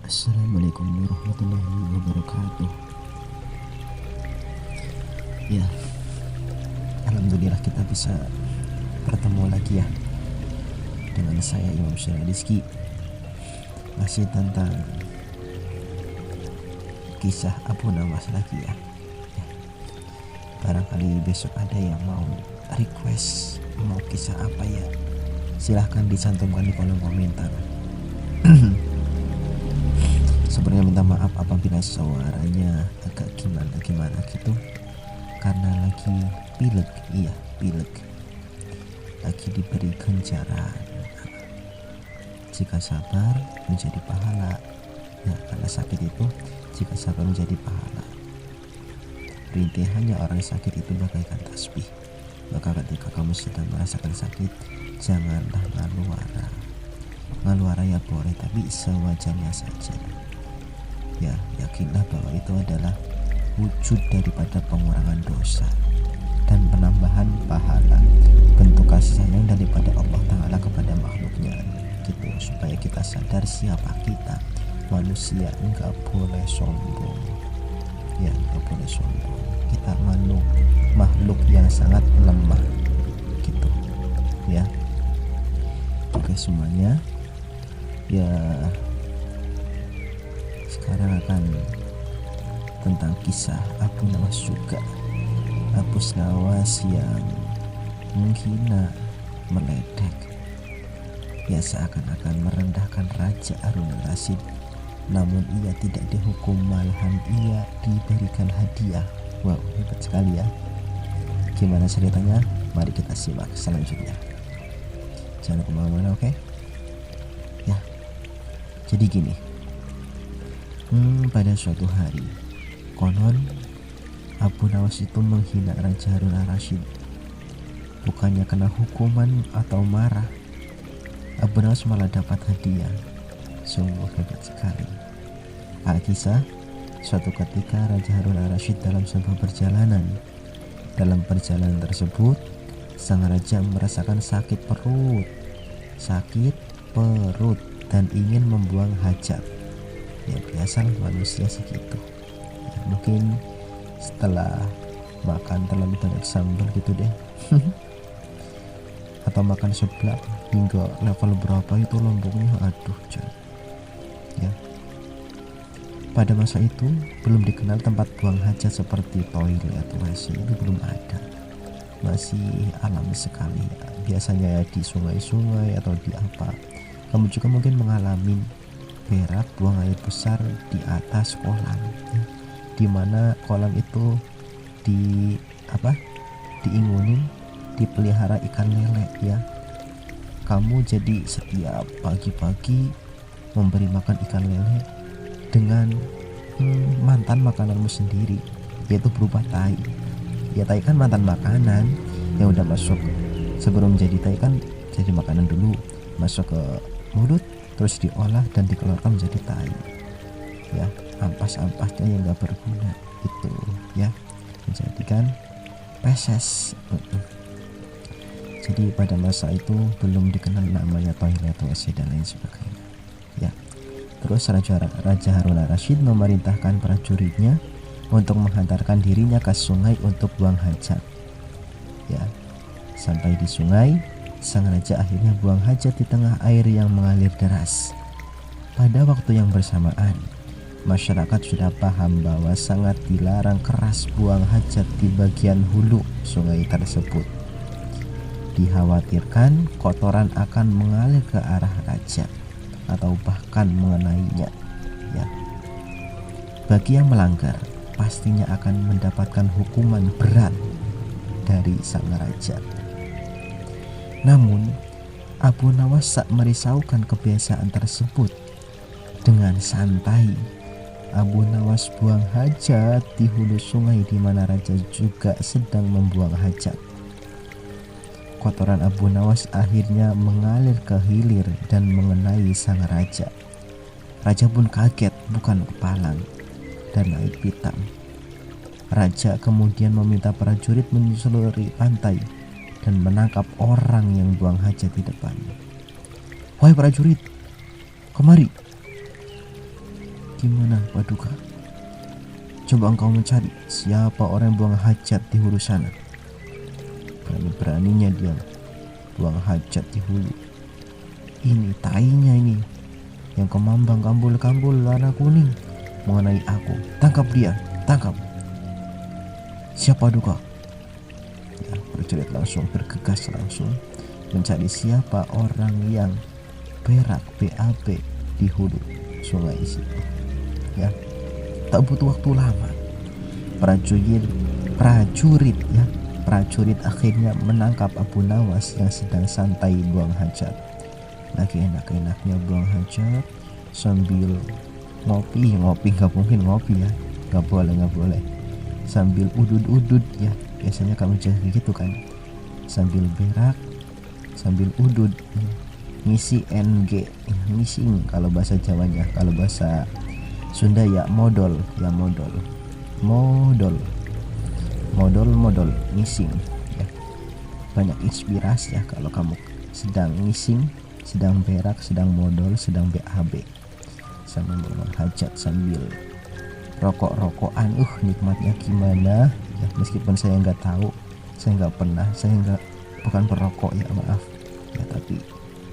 Assalamualaikum warahmatullahi wabarakatuh. Ya, alhamdulillah kita bisa bertemu lagi ya dengan saya Imam Syarah Rizky. Masih tentang kisah Abu Nawas lagi ya. Barangkali besok ada yang mau request mau kisah apa ya, silahkan dicantumkan di kolom komentar. Sebenarnya minta maaf apabila suaranya agak gimana gitu, karena lagi pilek, pilek, lagi diberi ganjaran. Jika sabar menjadi pahala, ya karena sakit itu jika sabar menjadi pahala. Rintihannya orang sakit itu bagaikan tasbih. Maka ketika kamu sedang merasakan sakit, janganlah ngaluara. Ngaluara ya boleh, tapi sewajarnya saja. Ya, yakinlah bahwa itu adalah wujud daripada pengurangan dosa dan penambahan pahala, bentuk kasih sayang daripada Allah Ta'ala kepada makhluknya gitu, supaya kita sadar siapa kita. Manusia enggak boleh sombong, ya enggak boleh sombong. Kita makhluk yang sangat lemah gitu ya. Oke semuanya ya, sekarang akan tentang kisah Abu Nawas juga. Abu Nawas yang menghina, meledek, ya seakan-akan merendahkan Raja Harun al-Rasyid. Namun ia tidak dihukum, malahan ia diberikan hadiah. Wow, hebat sekali ya. Gimana ceritanya? Mari kita simak selanjutnya. Jangan kemana-mana, oke? Ya, jadi gini. Pada suatu hari, konon Abu Nawas itu menghina Raja Harun al-Rasyid. Bukannya kena hukuman atau marah, Abu Nawas malah dapat hadiah. Sungguh hebat sekali. Alkisah, suatu ketika Raja Harun al-Rasyid dalam sebuah perjalanan. Dalam perjalanan tersebut, sang raja merasakan sakit perut dan ingin membuang hajat. Ya biasa manusia segitu ya, mungkin setelah makan terlalu banyak sambal gitu deh atau makan seblak hingga level berapa itu lomboknya, aduh jangan ya. Pada masa itu belum dikenal tempat buang hajat seperti toilet atau WC, itu belum ada, masih alami sekali ya. Biasanya ya di sungai-sungai atau di apa. Kamu juga mungkin mengalami berak buang air besar di atas kolam ya, dimana kolam itu diingunin, dipelihara ikan lele ya. Kamu jadi setiap pagi-pagi memberi makan ikan lele dengan mantan makananmu sendiri, yaitu berupa tai. Ya tai kan mantan makanan yang udah masuk, sebelum jadi tai kan jadi makanan dulu, masuk ke mulut, terus diolah dan dikeluarkan menjadi tai ya. Ampas-ampasnya yang gak berguna itu ya, menjadikan peses. Jadi pada masa itu belum dikenal namanya toilet, WC dan lain sebagainya ya. Terus Raja Harun al-Rasyid memerintahkan prajuritnya untuk menghantarkan dirinya ke sungai untuk buang hajat ya. Sampai di sungai, sang raja akhirnya buang hajat di tengah air yang mengalir deras. Pada waktu yang bersamaan, masyarakat sudah paham bahwa sangat dilarang keras buang hajat di bagian hulu sungai tersebut. Dikhawatirkan kotoran akan mengalir ke arah raja atau bahkan mengenainya ya. Bagi yang melanggar, pastinya akan mendapatkan hukuman berat dari sang raja. Namun Abu Nawas tak merisaukan kebiasaan tersebut. Dengan santai Abu Nawas buang hajat di hulu sungai di mana raja juga sedang membuang hajat. Kotoran Abu Nawas akhirnya mengalir ke hilir dan mengenai sang raja. Raja pun kaget bukan kepalang dan naik pitam. Raja kemudian meminta prajurit menyusuri pantai dan menangkap orang yang buang hajat di depannya. "Wahai prajurit, kemari," bagaimana Paduka? Coba engkau mencari siapa orang yang buang hajat di hulu sana. Berani-beraninya dia buang hajat di hulu. Ini tainya ini yang kemambang kambul-kambul warna kuning mengenai aku. Tangkap dia, tangkap. Siapa Paduka? Ya, prajurit langsung bergegas langsung mencari siapa orang yang berak BAB di hulu sungai situ. Ya, tak butuh waktu lama. Prajurit akhirnya menangkap Abu Nawas yang sedang santai buang hajat. Lagi enak-enaknya buang hajat sambil ngopi nggak mungkin ngopi ya, nggak boleh. Sambil udud ya, biasanya kamu jaga gitu kan, sambil berak sambil udud ya. Ngisi NG, ngising kalau bahasa Jawanya, kalau bahasa Sunda ya modal ngising ya. Banyak inspirasi ya kalau kamu sedang ngising, sedang berak, sedang modal, sedang BAB, sambil buang hajat, sambil rokok-rokokan. Nikmatnya gimana ya, meskipun saya nggak tahu, saya bukan perokok ya, maaf ya, tapi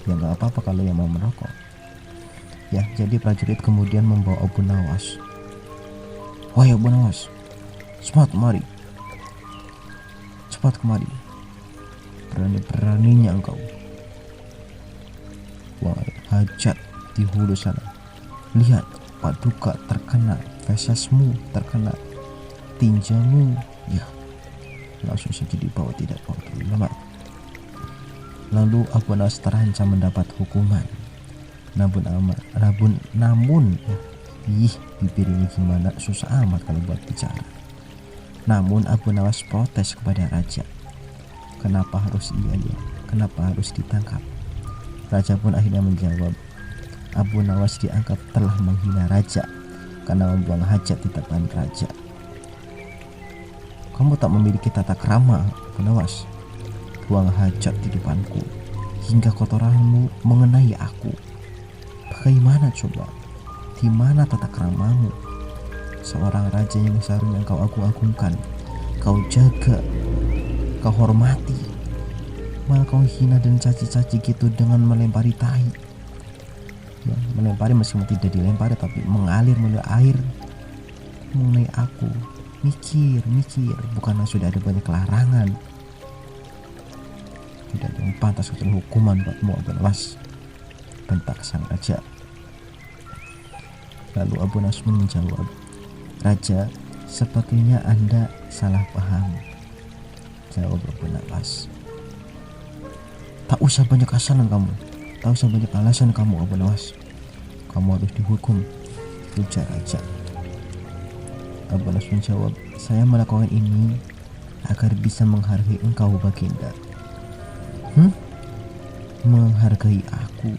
ya nggak apa-apa kalau yang mau merokok ya. Jadi prajurit kemudian membawa Abu Nawas. Wahai Abu Nawas, cepat kemari, berani-beraninya engkau buang hajat di hulu sana. Lihat Paduka terkena fesesmu, terkena tinjamu ya. Langsung saja dibawa, tidak waktu lama. Lalu Abu Nawas terancam mendapat hukuman. Namun ya, bibir ini gimana, susah amat kalau buat bicara. Namun Abu Nawas protes kepada raja. Kenapa harus kenapa harus ditangkap? Raja pun akhirnya menjawab, Abu Nawas dianggap telah menghina raja karena membuang hajat di depan raja. Kamu tak memiliki tata krama, Abu Nawas. Buang hajat di depanku hingga kotoranmu mengenai aku. Bagaimana coba? Di mana tata kramamu? Seorang raja yang seharusnya kau agung-agungkan, kau jaga, kau hormati, malah kau hina dan caci-caci gitu dengan melempari tai ya, melempari meskipun tidak dilempari tapi mengalir melalui air mengenai aku. Mikir, bukanlah sudah ada banyak larangan, tidak ada yang pantas untuk hukuman buatmu Abu Nawas, bentak sang raja. Lalu Abu Nawas menjawab, Raja, sepertinya Anda salah paham. Jawab Abu Nawas. Tak usah banyak alasan kamu Abu Nawas. Kamu harus dihukum, ujar raja. Abu Nawas menjawab, saya melakukan ini agar bisa menghargai engkau Baginda. Menghargai aku?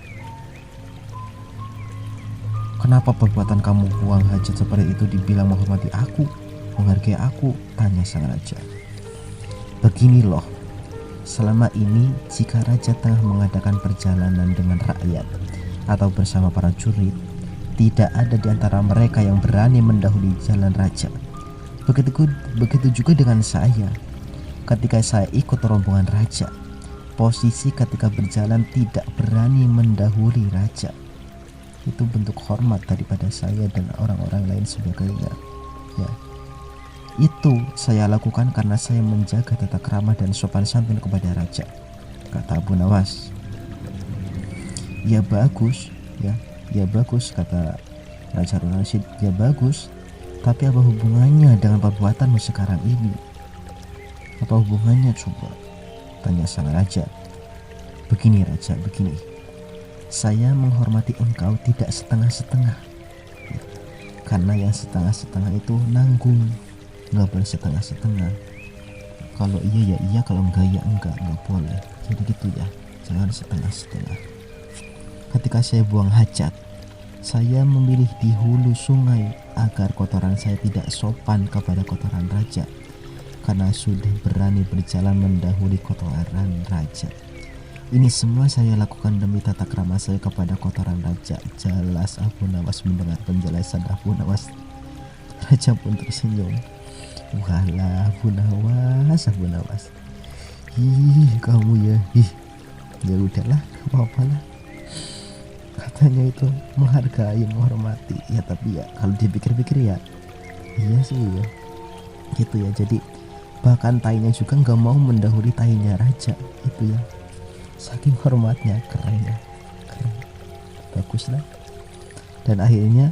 Kenapa perbuatan kamu buang hajat seperti itu dibilang menghormati aku, menghargai aku? Tanya sang raja. Begini loh, selama ini jika raja tengah mengadakan perjalanan dengan rakyat atau bersama para jurid, tidak ada di antara mereka yang berani mendahului jalan raja. Begitu juga dengan saya. Ketika saya ikut rombongan raja, posisi ketika berjalan tidak berani mendahului raja. Itu bentuk hormat daripada saya dan orang-orang lain sebagainya ya. Itu saya lakukan karena saya menjaga tata krama dan sopan santun kepada raja, kata Abu Nawas. Ya bagus, kata Raja Harun al-Rashid. Ya bagus, tapi apa hubungannya dengan perbuatanmu sekarang ini? Apa hubungannya coba? Tanya sang raja. Begini raja, begini. Saya menghormati engkau tidak setengah-setengah ya, karena yang setengah-setengah itu nanggung, nggak boleh setengah-setengah. Kalau iya ya iya, kalau enggak ya enggak boleh. Jadi gitu ya, jangan setengah-setengah. Ketika saya buang hajat, saya memilih di hulu sungai agar kotoran saya tidak sopan kepada kotoran raja, karena sudah berani berjalan mendahului kotoran raja. Ini semua saya lakukan demi tata krama saya kepada kotoran raja. Jelas Abu Nawas mendengar penjelasan Abu Nawas. Raja pun tersenyum. Walah Abu Nawas, Abu Nawas. Ih kamu ya, ya udahlah, gak apa-apa lah. Katanya itu menghargai, menghormati. Ya tapi ya kalau dipikir-pikir ya, iya sih ya. Gitu ya. Jadi bahkan tainya juga nggak mau mendahului tainya raja itu ya. Saking hormatnya, keren ya, keren, bagus lah. Dan akhirnya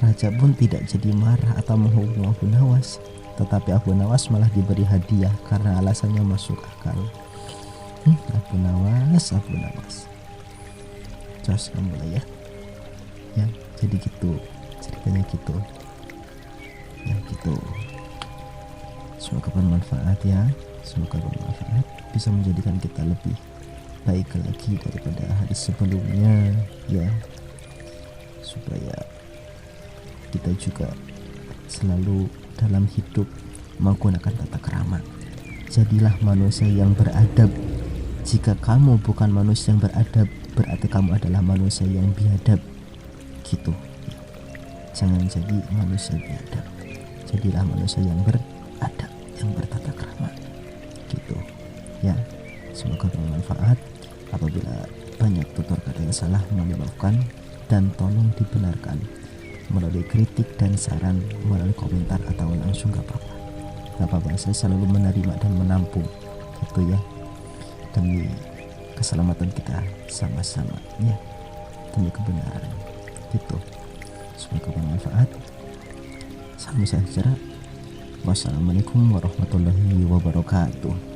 raja pun tidak jadi marah atau menghukum Abu Nawas, tetapi Abu Nawas malah diberi hadiah karena alasannya masuk akal. Abu Nawas, jos kamu lah ya. Ya, jadi gitu ceritanya gitu. Ya gitu. Semoga bermanfaat ya. Semoga bermanfaat, bisa menjadikan kita lebih baik lagi daripada hari sebelumnya ya, supaya kita juga selalu dalam hidup menggunakan tata krama. Jadilah manusia yang beradab. Jika kamu bukan manusia yang beradab, berarti kamu adalah manusia yang biadab gitu. Jangan jadi manusia biadab, jadilah manusia yang beradab, yang bertata krama gitu ya. Semoga bermanfaat. Apabila banyak tutur kata yang salah, mohon dimaafkan dan tolong dibenarkan melalui kritik dan saran, melalui komentar atau langsung gak apa-apa. Saya selalu menerima dan menampung gitu ya, demi keselamatan kita sama-sama ya, demi kebenaran gitu. Semoga bermanfaat. Salam sejahtera. Wassalamualaikum warahmatullahi wabarakatuh.